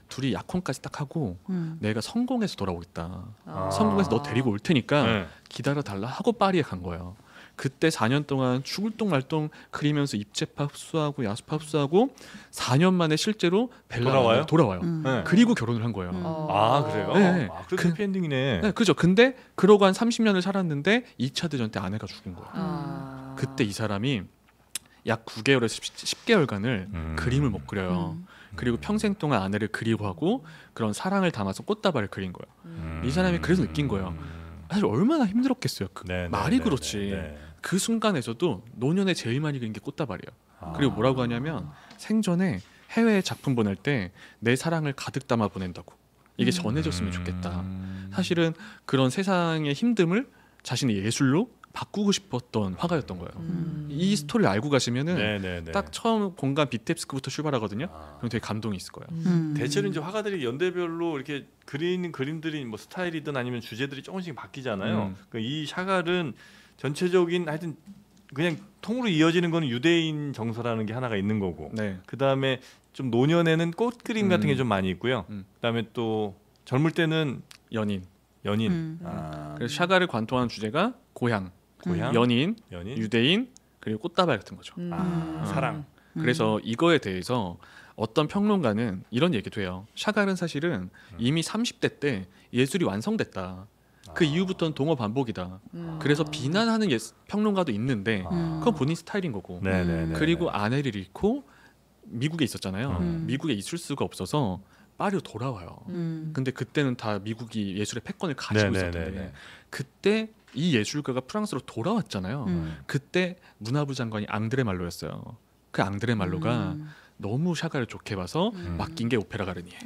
둘이 약혼까지 딱 하고 내가 성공해서 돌아오겠다. 성공해서 너 데리고 올 테니까 네. 기다려달라 하고 파리에 간 거예요. 그때 4년 동안 죽을 똥 말똥 그리면서 입체파 흡수하고 야수파 흡수하고 4년 만에 실제로 벨라가 돌아와요. 네. 그리고 결혼을 한 거예요. 아 그래요? 네. 아, 그래도 해피엔딩이네. 네, 그죠. 근데 그러고 한 30년을 살았는데 2차 대전 때 아내가 죽은 거예요. 그때 이 사람이 약 9개월에서 10개월간을 그림을 못 그려요. 그리고 평생 동안 아내를 그리워하고 그런 사랑을 담아서 꽃다발을 그린 거예요. 이 사람이 그래서 느낀 거예요. 사실 얼마나 힘들었겠어요. 말이 그렇지. 그 순간에서도 노년에 제일 많이 그린 게 꽃다발이에요. 그리고 뭐라고 하냐면 생전에 해외에 작품 보낼 때 내 사랑을 가득 담아 보낸다고. 이게 전해졌으면 좋겠다. 사실은 그런 세상의 힘듦을 자신의 예술로 바꾸고 싶었던 화가였던 거예요. 이 스토리를 알고 가시면은 딱 처음 공간 비텝스크부터 출발하거든요. 그럼 되게 감동이 있을 거예요. 대체로 이제 화가들이 연대별로 이렇게 그리는 그림들이 뭐 스타일이든 아니면 주제들이 조금씩 바뀌잖아요. 그러니까 이 샤갈은 전체적인 하여튼 그냥 통으로 이어지는 거는 유대인 정서라는 게 하나가 있는 거고. 네. 그 다음에 좀 노년에는 꽃 그림 같은 게 좀 많이 있고요. 그 다음에 또 젊을 때는 연인. 그래서 그래서 샤갈을 관통하는 주제가 고향, 연인, 유대인 그리고 꽃다발 같은 거죠. 사랑. 그래서 이거에 대해서 어떤 평론가는 이런 얘기도 해요. 샤갈은 사실은 이미 30대 때 예술이 완성됐다. 그 이후부터는 동어 반복이다. 그래서 비난하는 평론가도 있는데 그건 본인 스타일인 거고. 그리고 아내를 잃고 미국에 있었잖아요. 미국에 있을 수가 없어서 파리로 돌아와요. 근데 그때는 다 미국이 예술의 패권을 가지고 있었는데 그때 이 예술가가 프랑스로 돌아왔잖아요. 그때 문화부 장관이 앙드레 말로였어요. 그 앙드레 말로가 너무 샤갈을 좋게 봐서 맡긴 게 오페라 가르니에.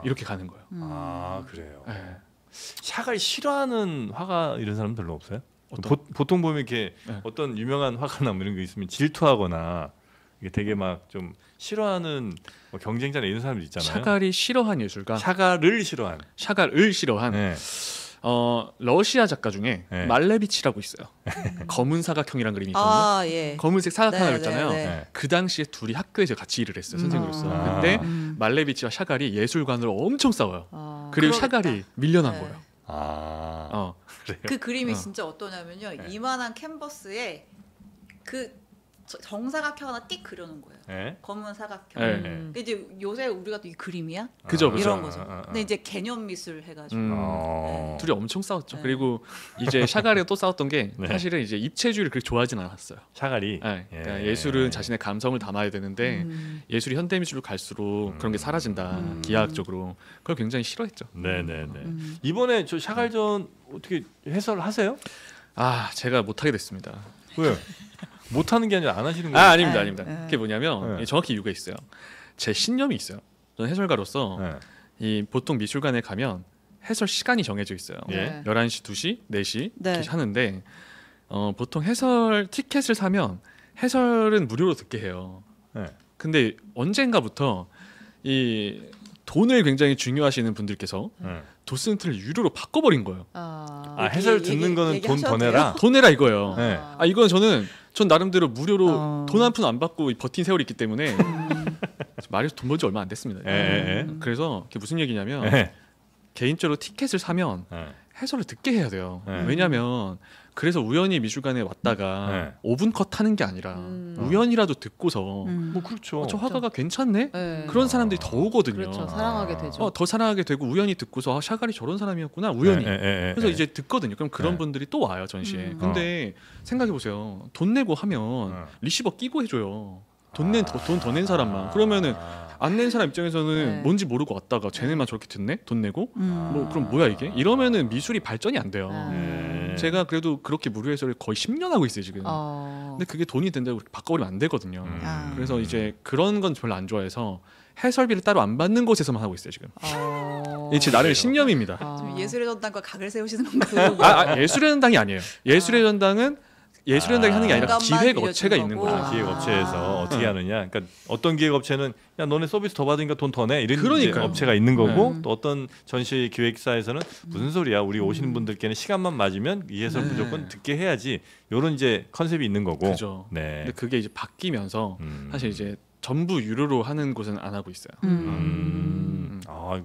이렇게 가는 거예요. 그래요. 네. 샤갈 싫어하는 화가 이런 사람 별로 없어요? 어떤? 보통 보면 이렇게 어떤 유명한 화가나 뭐 이런 게 있으면 질투하거나 이게 되게 막 좀 싫어하는 뭐 경쟁자나 이런 사람들 있잖아요. 샤갈이 싫어한 예술가. 샤갈을 싫어한. 샤갈을 싫어한. 러시아 작가 중에 말레비치라고 있어요. 검은 사각형이란 그림이 있거든요. 예. 검은색 사각 하나 있잖아요. 네. 그 당시에 둘이 학교에서 같이 일을 했어요. 선생님으로서. 근데 말레비치와 샤갈이 예술관으로 엄청 싸워요. 그리고 그러겠다. 샤갈이 밀려난 거예요. 그 그림이 진짜 어떠냐면요. 이만한 캔버스에 그 정사각형 하나 띡 그려놓은 거예요. 검은 사각형. 근데 이제 요새 우리가 또 이 그림이야? 그죠. 이런 거죠. 근데 이제 개념 미술 해가지고 둘이 엄청 싸웠죠. 그리고 이제 샤갈이가 또 싸웠던 게 사실은 이제 입체주의를 그렇게 좋아하진 않았어요. 샤갈이. 그러니까 예술은 자신의 감성을 담아야 되는데 예술이 현대미술로 갈수록 그런 게 사라진다. 기하학적으로. 그걸 굉장히 싫어했죠. 이번에 저 샤갈전 어떻게 해설하세요? 제가 못하게 됐습니다. 왜? 못하는 게 아니라 안 하시는 거예요? 아닙니다. 그게 뭐냐면 정확히 이유가 있어요. 제 신념이 있어요. 저는 해설가로서 이 보통 미술관에 가면 해설 시간이 정해져 있어요. 11시, 2시, 4시 이렇게 하는데 보통 해설 티켓을 사면 해설은 무료로 듣게 해요. 네. 근데 언젠가부터 이 돈을 굉장히 중요하시는 분들께서 도슨트를 유료로 바꿔버린 거예요. 해설 듣는 거는 돈 더 내라. 돈 내라 이거예요. 네. 이건 전 나름대로 무료로 돈 한 푼 안 받고 버틴 세월이 있기 때문에 말해서 돈 벌지 얼마 안 됐습니다. 그래서 그게 무슨 얘기냐면 개인적으로 티켓을 사면 해설을 듣게 해야 돼요. 왜냐하면 그래서 우연히 미술관에 왔다가 5분 컷 하는 게 아니라 우연이라도 듣고서 뭐 그렇죠. 저 화가가 괜찮네? 그런 사람들이 더 오거든요. 그렇죠. 사랑하게 되죠. 더 사랑하게 되고 우연히 듣고서 샤갈이 저런 사람이었구나 우연히. 그래서 이제 듣거든요. 그럼 그런 분들이 또 와요 전시에. 근데 생각해 보세요. 돈 내고 하면 리시버 끼고 해줘요. 돈 더 낸 사람만. 그러면은 안 낸 사람 입장에서는 뭔지 모르고 왔다가 쟤네만 저렇게 듣네? 돈 내고? 뭐 그럼 뭐야 이게? 이러면은 미술이 발전이 안 돼요. 제가 그래도 그렇게 무료 해설을 거의 10년 하고 있어요 지금. 근데 그게 돈이 된다고 바꿔버리면 안 되거든요. 그래서 이제 그런 건 별로 안 좋아해서 해설비를 따로 안 받는 곳에서만 하고 있어요 지금. 이게 제 나름의 신념입니다. 좀 예술의 전당과 각을 세우시는 건가요? 예술의 전당이 아니에요. 예술의 전당은 예술의 전당이 하는 게 아니라 기획 업체가 있는 거죠. 기획 업체에서 어떻게 하느냐. 그러니까 어떤 기획 업체는 야 너네 서비스 더 받으니까 돈 더 내 이런 업체가 있는 거고 또 어떤 전시 기획사에서는 무슨 소리야 우리 오시는 분들께는 시간만 맞으면 이 해설 무조건 듣게 해야지 이런 이제 컨셉이 있는 거고. 그죠. 근데 그게 이제 바뀌면서 사실 이제 전부 유료로 하는 곳은 안 하고 있어요.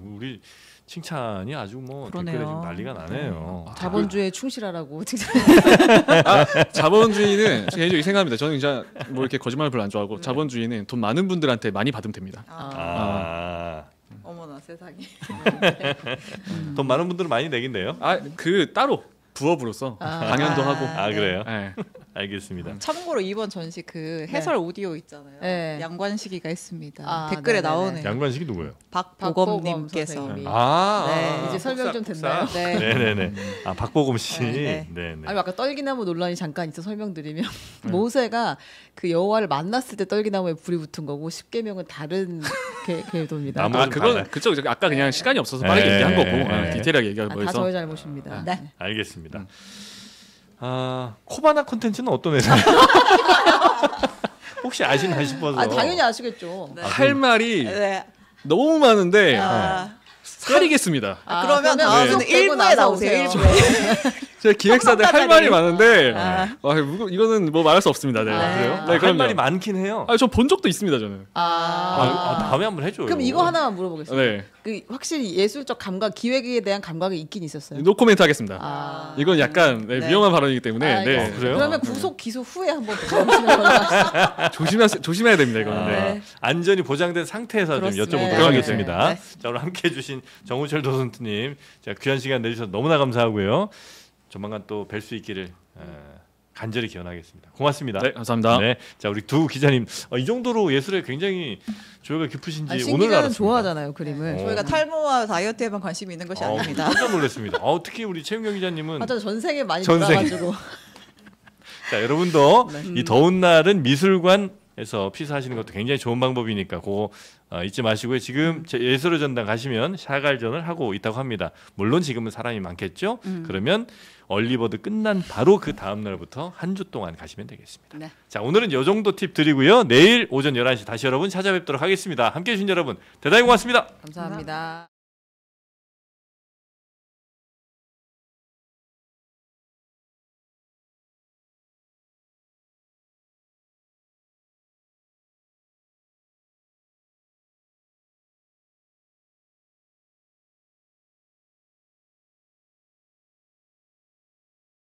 우리 칭찬이 아주 뭐 댓글에 지금 난리가 나네요. 자본주의에 충실하라고 칭찬. 자본주의는 개인적으로 생각합니다. 저는 이제 뭐 이렇게 거짓말을 별로 안 좋아하고 자본주의는 돈 많은 분들한테 많이 받으면 됩니다. 어머나 세상에. 돈 많은 분들은 많이 내긴데요. 그 따로 부업으로서 강연도 하고. 그래요? 네. 알겠습니다. 참고로 이번 전시 그 해설 오디오 있잖아요. 네. 양관식이가 있습니다. 댓글에 나오네요. 양관식이 누구예요? 박보검님께서. 이제 설명 좀 됐나요? 네네네. 박보검 씨. 아니 아까 떨기나무 논란이 잠깐 있어 설명드리면 모세가 그 여호와를 만났을 때 떨기나무에 불이 붙은 거고 십계명은 다른 궤도입니다. 그건 그쪽 아까 그냥 시간이 없어서 빠르게 얘기한 거고 디테일하게 얘기하고 다 저의 잘못입니다. 네. 알겠습니다. 코바나 콘텐츠는 어떤 회사예요? 혹시 아시나 싶어서. 당연히 아시겠죠. 할 말이 너무 많은데 사리겠습니다. 그러면 다음에는 1부에 나오세요. 1부에. 제가 기획사들 할 말이 많은데 이거는 뭐 말할 수 없습니다. 그래요? 할 말이 많긴 해요. 저 본 적도 있습니다 저는. 다음에 한번 해줘요. 그럼 이거 하나만 물어보겠습니다. 그 확실히 예술적 감각, 기획에 대한 감각이 있긴 있었어요. 노코멘트 하겠습니다. 이건 약간 위험한 발언이기 때문에. 그래요? 그러면 구속 기소 후에 한번 물어보시면 조심해야 됩니다 이거는. 안전이 보장된 상태에서 좀 여쭤보도록 하겠습니다. 자 오늘 함께해 주신 정우철 도슨트님 귀한 시간 내주셔서 너무나 감사하고요. 조만간 또 뵐 수 있기를 간절히 기원하겠습니다. 고맙습니다. 네, 감사합니다. 자 우리 두 기자님 이 정도로 예술에 굉장히 조예가 깊으신지 오늘 신기자는 알았습니다. 좋아하잖아요 그림을. 저희가 탈모와 다이어트에만 관심이 있는 것이 아닙니다. 깜짝 놀랐습니다. 특히 우리 최윤경 기자님은 전생에 많이 돌아가지고. 자 여러분도 이 더운 날은 미술관에서 피서하시는 것도 굉장히 좋은 방법이니까 그거 잊지 마시고요. 지금 예술의 전당 가시면 샤갈전을 하고 있다고 합니다. 물론 지금은 사람이 많겠죠. 그러면 얼리버드 끝난 바로 그 다음 날부터 한 주 동안 가시면 되겠습니다. 자 오늘은 이 정도 팁 드리고요. 내일 오전 11시 다시 여러분 찾아뵙도록 하겠습니다. 함께해 주신 여러분 대단히 고맙습니다. 감사합니다.